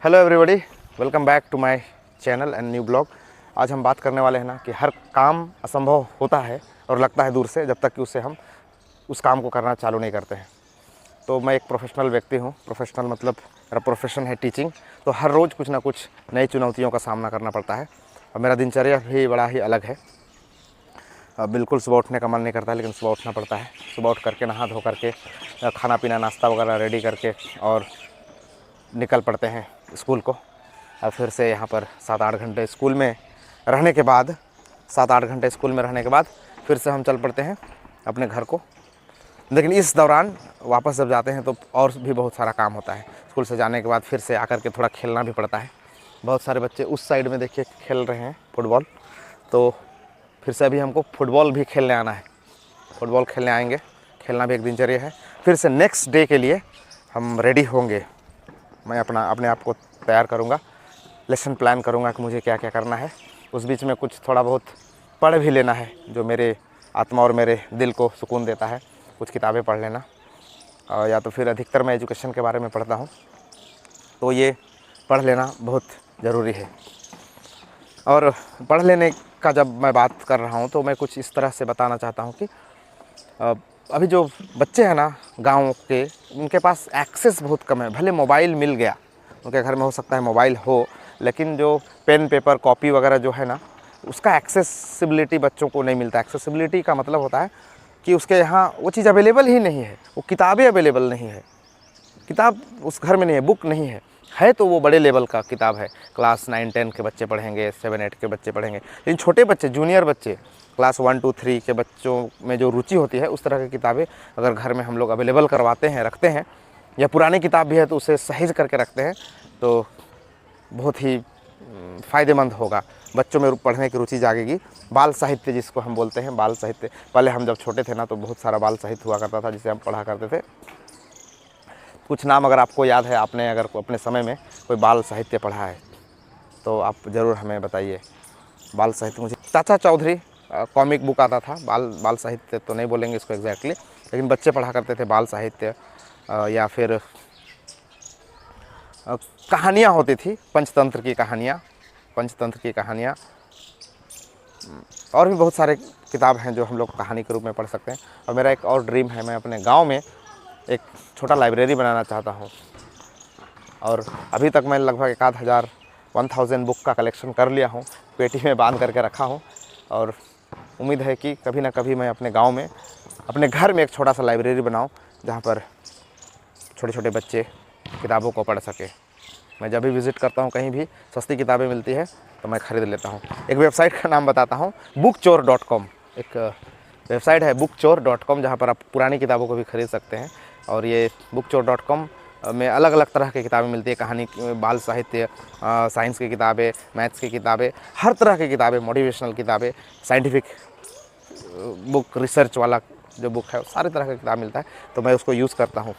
Hello everybody, welcome back to my channel and new blog. आज हम बात करने वाले हैं ना कि हर काम असंभव होता है और लगता है दूर से, जब तक कि उससे हम उस काम को करना चालू नहीं करते हैं। तो मैं एक प्रोफेशनल व्यक्ति हूँ। प्रोफेशनल मतलब मेरा प्रोफेशन है टीचिंग। तो हर रोज़ कुछ ना कुछ नई चुनौतियों का सामना करना पड़ता है और मेरा दिनचर्या भी बड़ा ही अलग है। बिल्कुल सुबह उठने का मन नहीं करता, लेकिन सुबह उठना पड़ता है। सुबह उठ करके नहा धो करके खाना पीना नाश्ता वगैरह रेडी करके और निकल पड़ते हैं स्कूल को। और फिर से यहाँ पर 7-8 घंटे स्कूल में रहने के बाद 7-8 घंटे स्कूल में रहने के बाद फिर से हम चल पड़ते हैं अपने घर को। लेकिन इस दौरान वापस जब जाते हैं तो और भी बहुत सारा काम होता है। स्कूल से जाने के बाद फिर से आकर के थोड़ा खेलना भी पड़ता है। बहुत सारे बच्चे उस साइड में देखिए खेल रहे हैं फुटबॉल, तो फिर से अभी हमको फुटबॉल भी खेलने आना है। फुटबॉल खेलने आएंगे, खेलना भी एक दिनचर्या है। फिर से नेक्स्ट डे के लिए हम रेडी होंगे। मैं अपने आप को तैयार करूँगा, लेसन प्लान करूँगा कि मुझे क्या क्या करना है। उस बीच में कुछ थोड़ा बहुत पढ़ भी लेना है जो मेरे आत्मा और मेरे दिल को सुकून देता है। कुछ किताबें पढ़ लेना, या तो फिर अधिकतर मैं एजुकेशन के बारे में पढ़ता हूँ, तो ये पढ़ लेना बहुत ज़रूरी है। और पढ़ लेने का जब मैं बात कर रहा हूँ तो मैं कुछ इस तरह से बताना चाहता हूँ कि अभी जो बच्चे हैं ना गाँव के, उनके पास एक्सेस बहुत कम है। भले मोबाइल मिल गया, उनके घर में हो सकता है मोबाइल हो, लेकिन जो पेन पेपर कॉपी वगैरह जो है ना, उसका एक्सेसिबिलिटी बच्चों को नहीं मिलता। एक्सेसिबिलिटी का मतलब होता है कि उसके यहाँ वो चीज़ अवेलेबल ही नहीं है, वो किताबें अवेलेबल नहीं है, किताब उस घर में नहीं है, बुक नहीं है तो वो बड़े लेवल का किताब है। क्लास 9-10 के बच्चे पढ़ेंगे, 7-8 के बच्चे पढ़ेंगे। लेकिन छोटे बच्चे, जूनियर बच्चे, क्लास 1-2-3 के बच्चों में जो रुचि होती है, उस तरह की किताबें अगर घर में हम लोग अवेलेबल करवाते हैं, रखते हैं, या पुरानी किताब भी है तो उसे सहेज करके रखते हैं, तो बहुत ही फ़ायदेमंद होगा। बच्चों में पढ़ने की रुचि जागेगी। बाल साहित्य जिसको हम बोलते हैं, बाल साहित्य, पहले हम जब छोटे थे ना तो बहुत सारा बाल साहित्य हुआ करता था जिसे हम पढ़ा करते थे। कुछ नाम अगर आपको याद है, आपने अगर अपने समय में कोई बाल साहित्य पढ़ा है तो आप ज़रूर हमें बताइए। बाल साहित्य मुझे चाचा चौधरी कॉमिक बुक आता था। बाल साहित्य तो नहीं बोलेंगे इसको एग्जैक्टली, लेकिन बच्चे पढ़ा करते थे बाल साहित्य। या फिर कहानियाँ होती थी, पंचतंत्र की कहानियाँ, और भी बहुत सारे किताब हैं जो हम लोग कहानी के रूप में पढ़ सकते हैं। और मेरा एक और ड्रीम है, मैं अपने गांव में एक छोटा लाइब्रेरी बनाना चाहता हूं। और अभी तक मैं लगभग 1000 बुक का कलेक्शन कर लिया हूं, पेटी में बांध करके रखा हूं। और उम्मीद है कि कभी ना कभी मैं अपने गाँव में, अपने घर में एक छोटा सा लाइब्रेरी बनाऊँ जहाँ पर छोटे छोटे बच्चे किताबों को पढ़ सके। मैं जब भी विज़िट करता हूँ, कहीं भी सस्ती किताबें मिलती है तो मैं ख़रीद लेता हूँ। एक वेबसाइट का नाम बताता हूँ, bookchor.com। एक वेबसाइट है bookchor.com, जहाँ पर आप पुरानी किताबों को भी ख़रीद सकते हैं। और ये bookchor.com में अलग अलग तरह की किताबें मिलती है। कहानी, बाल साहित्य, साइंस की किताबें, मैथ्स की किताबें, हर तरह की किताबें, मोटिवेशनल किताबें, साइंटिफिक बुक, रिसर्च वाला जो बुक है, सारे तरह का किताब मिलता है। तो मैं उसको यूज़ करता हूँ।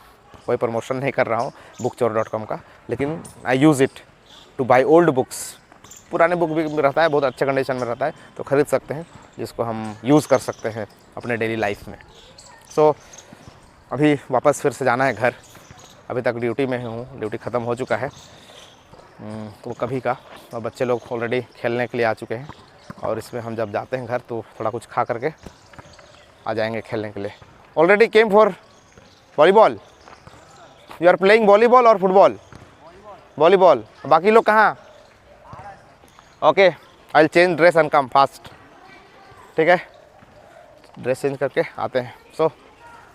कोई प्रमोशन नहीं कर रहा हूँ bookchor.com का, लेकिन I use it to buy old books. पुराने बुक भी रहता है, बहुत अच्छे कंडीशन में रहता है, तो ख़रीद सकते हैं, जिसको हम यूज़ कर सकते हैं अपने डेली लाइफ में। सो अभी वापस फिर से जाना है घर। अभी तक ड्यूटी में हूँ, ड्यूटी ख़त्म हो चुका है तो कभी का, और बच्चे लोग ऑलरेडी खेलने के लिए आ चुके हैं। और इसमें हम जब जाते हैं घर तो थोड़ा कुछ खा करके आ जाएंगे खेलने के लिए। Already came for volleyball. You are playing volleyball और फुटबॉल? वॉलीबॉल। बाकी लोग कहाँ? Okay, I will change dress and come fast. ठीक है, ड्रेस चेंज करके आते हैं। सो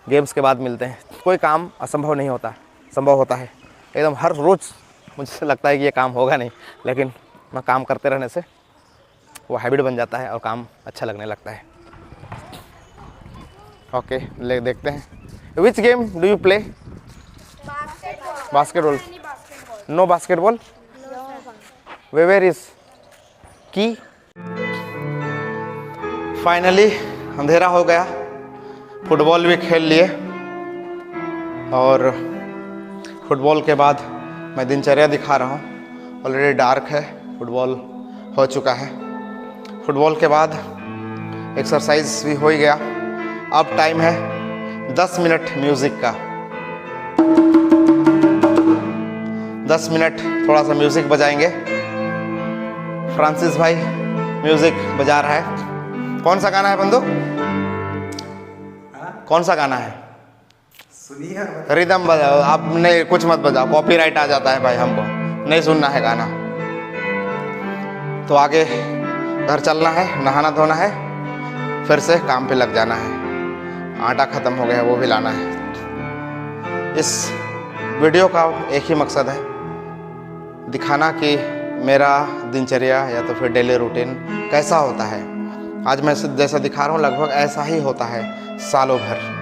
गेम्स के बाद मिलते हैं। कोई काम असंभव नहीं होता, संभव होता है एकदम। हर रोज़ मुझे लगता है कि ये काम होगा नहीं, लेकिन मैं काम करते रहने से वो हैबिट बन जाता है और काम अच्छा लगने लगता है। ओके, ले देखते हैं। Which game do you play? Basketball. No basketball? Where is key? Finally अंधेरा हो गया, फुटबॉल भी खेल लिए। और फुटबॉल के बाद मैं दिनचर्या दिखा रहा हूँ। ऑलरेडी डार्क है, फुटबॉल हो चुका है। फुटबॉल के बाद एक्सरसाइज भी हो ही गया। अब टाइम है 10 मिनट म्यूज़िक का। 10 मिनट थोड़ा सा म्यूज़िक बजाएंगे। फ्रांसिस भाई म्यूज़िक बजा रहा है। कौन सा गाना है बंधु? कौन सा गाना है? सुनिए। रिदम बजाओ आप। नहीं कुछ मत बजाओ, कॉपीराइट आ जाता है भाई, हमको नहीं सुनना है गाना। तो आगे घर चलना है, नहाना धोना है, फिर से काम पे लग जाना है। आटा ख़त्म हो गया है, वो भी लाना है। इस वीडियो का एक ही मकसद है, दिखाना कि मेरा दिनचर्या या तो फिर डेली रूटीन कैसा होता है। आज मैं जैसा दिखा रहा हूँ लगभग ऐसा ही होता है सालों भर।